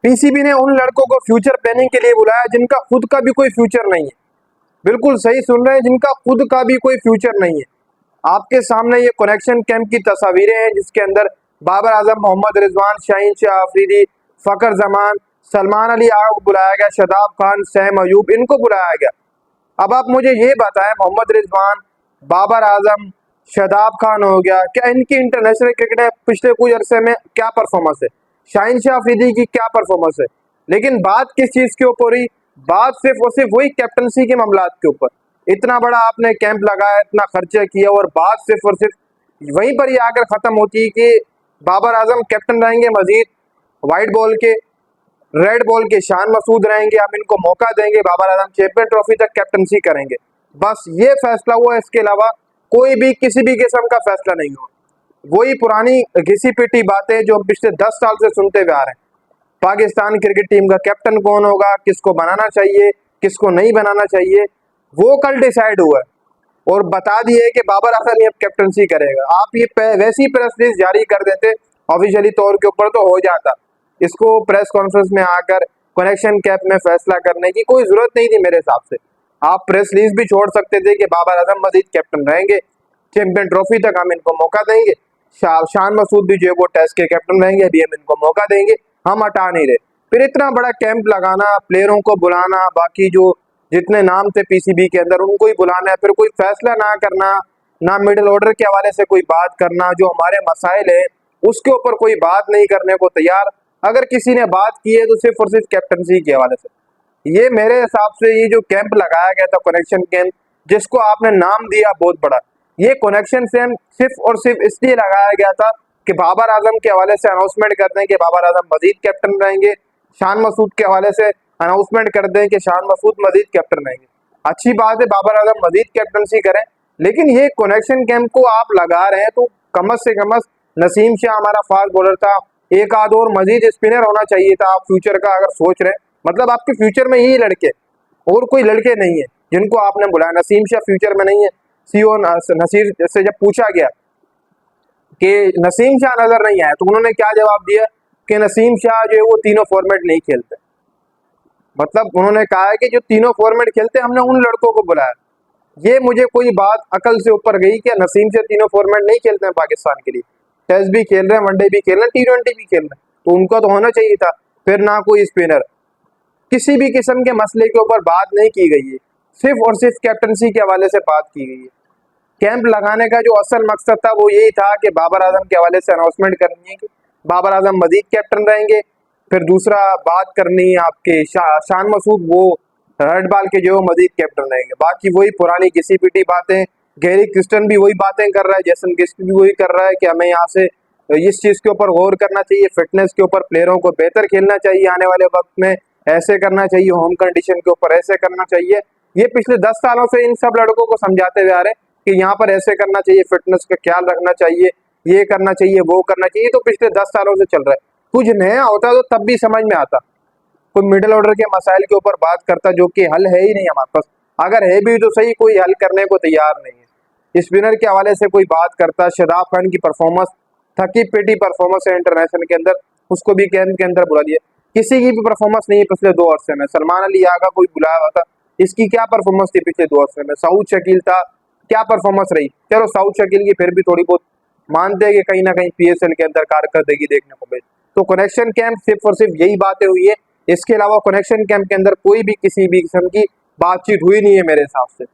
PCB ने उन लड़कों को फ्यूचर प्लानिंग के लिए बुलाया जिनका खुद का भी कोई फ्यूचर नहीं है। बिल्कुल सही सुन रहे हैं, जिनका खुद का भी कोई फ्यूचर नहीं है। आपके सामने ये कनेक्शन कैंप की तस्वीरें हैं जिसके अंदर बाबर आजम, मोहम्मद रिजवान, शाहीन शाह अफरीदी, फकर जमान, सलमान अली आग को बुलाया गया, शदाब खान, सैम अयूब, इनको बुलाया गया। अब आप मुझे ये बताएं, मोहम्मद रिजवान, बाबर आजम, शदाब खान हो गया, क्या इनकी इंटरनेशनल क्रिकेट में पिछले कुछ अरसे में क्या परफॉर्मेंस है? शाहीन शाह अफरीदी की क्या परफॉर्मेंस है? लेकिन बात किस चीज के ऊपर हुई? बात सिर्फ और सिर्फ वही कैप्टनसी के मामलात के ऊपर। इतना बड़ा आपने कैंप लगाया, इतना खर्चा किया, और बात सिर्फ और सिर्फ वहीं पर ही आकर खत्म होती है कि बाबर आजम कैप्टन रहेंगे मजीद, व्हाइट बॉल के, रेड बॉल के शान मसूद रहेंगे, हम इनको मौका देंगे, बाबर आजम चैंपियन ट्रॉफी तक कैप्टनसी करेंगे। बस ये फैसला हुआ, इसके अलावा कोई भी किसी भी किस्म का फैसला नहीं हुआ। वही पुरानी घिसी पिटी बातें जो हम पिछले 10 साल से सुनते हुए आ रहे हैं। पाकिस्तान क्रिकेट टीम का कैप्टन कौन होगा, किसको बनाना चाहिए, किसको नहीं बनाना चाहिए, वो कल डिसाइड हुआ है और बता दिए कि बाबर आजम अब कैप्टनसी करेगा। आप ये वैसी प्रेस रिलीज जारी कर देते ऑफिशियली तौर के ऊपर तो हो जाता। इसको प्रेस कॉन्फ्रेंस में आकर कनेक्शन कैप में फैसला करने की कोई जरूरत नहीं थी मेरे हिसाब से। आप प्रेस रिलीज भी छोड़ सकते थे कि बाबर आजम मजीद कैप्टन रहेंगे, चैंपियन ट्रॉफी तक हम इनको मौका देंगे, शान मसूद भी जो है वो टेस्ट के कैप्टन रहेंगे, अभी हम इनको मौका देंगे, हम हटा नहीं रहे। फिर इतना बड़ा कैंप लगाना, प्लेयरों को बुलाना, बाकी जो जितने नाम थे पीसीबी के अंदर उनको ही बुलाना है, फिर कोई फैसला ना करना, ना मिडिल ऑर्डर के हवाले से कोई बात करना, जो हमारे मसाइल है उसके ऊपर कोई बात नहीं करने को तैयार। अगर किसी ने बात की है तो सिर्फ और सिर्फ कैप्टनसी के हवाले से। ये मेरे हिसाब से ये जो कैंप लगाया गया था कनेक्शन कैंप, जिसको आपने नाम दिया बहुत बड़ा, ये कनेक्शन कैंप सिर्फ और सिर्फ इसलिए लगाया गया था कि बाबर आजम के हवाले से अनाउंसमेंट कर दें कि बाबर आजम मजीद कैप्टन रहेंगे, शान मसूद के हवाले से अनाउंसमेंट कर दें कि शान मसूद मजीद कैप्टन रहेंगे। अच्छी बात है, बाबर आजम मजीद कैप्टनसी करें, लेकिन ये कनेक्शन कैंप को आप लगा रहे हैं तो कम से कम नसीम शाह हमारा फास्ट बॉलर था, एक आध और मजीद स्पिनर होना चाहिए था। आप फ्यूचर का अगर सोच रहे हैं, मतलब आपके फ्यूचर में यही लड़के और कोई लड़के नहीं है जिनको आपने बुलाया। नसीम शाह फ्यूचर में नहीं है। सीओ नसीर से जब पूछा गया कि नसीम शाह नजर नहीं आया तो उन्होंने क्या जवाब दिया कि नसीम शाह जो है वो तीनों फॉर्मेट नहीं खेलते। मतलब उन्होंने कहा है कि जो तीनों फॉर्मेट खेलते हमने उन लड़कों को बुलाया। ये मुझे कोई बात अकल से ऊपर गई कि नसीम शाह तीनों फॉर्मेट नहीं खेलते हैं पाकिस्तान के लिए, टेस्ट भी खेल रहे हैं, वनडे भी खेल रहे हैं, T20 भी खेल रहे हैं, तो उनका तो होना चाहिए था। फिर ना कोई स्पिनर, किसी भी किस्म के मसले के ऊपर बात नहीं की गई है, सिर्फ और सिर्फ कैप्टनसी के हवाले से बात की गई है। कैंप लगाने का जो असल मकसद था वो यही था कि बाबर आजम के हवाले से अनाउंसमेंट करनी है कि बाबर आजम मजीद कैप्टन रहेंगे। फिर दूसरा बात करनी है आपके शान मसूद, वो रेड बॉल के जो मजीद कैप्टन रहेंगे। बाकी वही पुरानी घिसी पिटी बातें, गैरी क्रिस्टन भी वही बातें कर रहा है, जैसन गिस्ट भी वही कर रहा है कि हमें यहाँ से इस चीज के ऊपर गौर करना चाहिए, फिटनेस के ऊपर, प्लेयरों को बेहतर खेलना चाहिए आने वाले वक्त में, ऐसे करना चाहिए, होम कंडीशन के ऊपर ऐसे करना चाहिए। ये पिछले 10 सालों से इन सब लड़कों को समझाते हुए आ रहे हैं कि यहाँ पर ऐसे करना चाहिए, फिटनेस का ख्याल रखना चाहिए, ये करना चाहिए, वो करना चाहिए। तो पिछले 10 सालों से चल रहा है। कुछ नया होता तो तब भी समझ में आता, कोई मिडिल ऑर्डर के मसाइल के ऊपर बात करता जो कि हल है ही नहीं हमारे पास। अगर है भी तो सही, कोई हल करने को तैयार नहीं है। स्पिनर के हवाले से कोई बात करता, शदाब खान की परफॉर्मेंस थकी पेटी परफॉर्मेंस है इंटरनेशनल के अंदर, उसको भी कैंप के अंदर बुला दिया। किसी की भी परफॉर्मेंस नहीं है पिछले 2 अरसे में। सलमान अली आगा कोई बुलाया हुआ था, इसकी क्या परफॉर्मेंस थी पिछले 2 अरसे में? सऊद शकील था, क्या परफॉर्मेंस रही? चलो सऊद शकील की फिर भी थोड़ी बहुत मानते हैं कि कहीं ना कहीं PSL के अंदर कारकर्दगी देखने को मिली। तो कनेक्शन कैंप सिर्फ और सिर्फ यही बातें हुई है, इसके अलावा कनेक्शन कैंप के अंदर कोई भी किसी भी किस्म की बातचीत हुई नहीं है मेरे हिसाब से।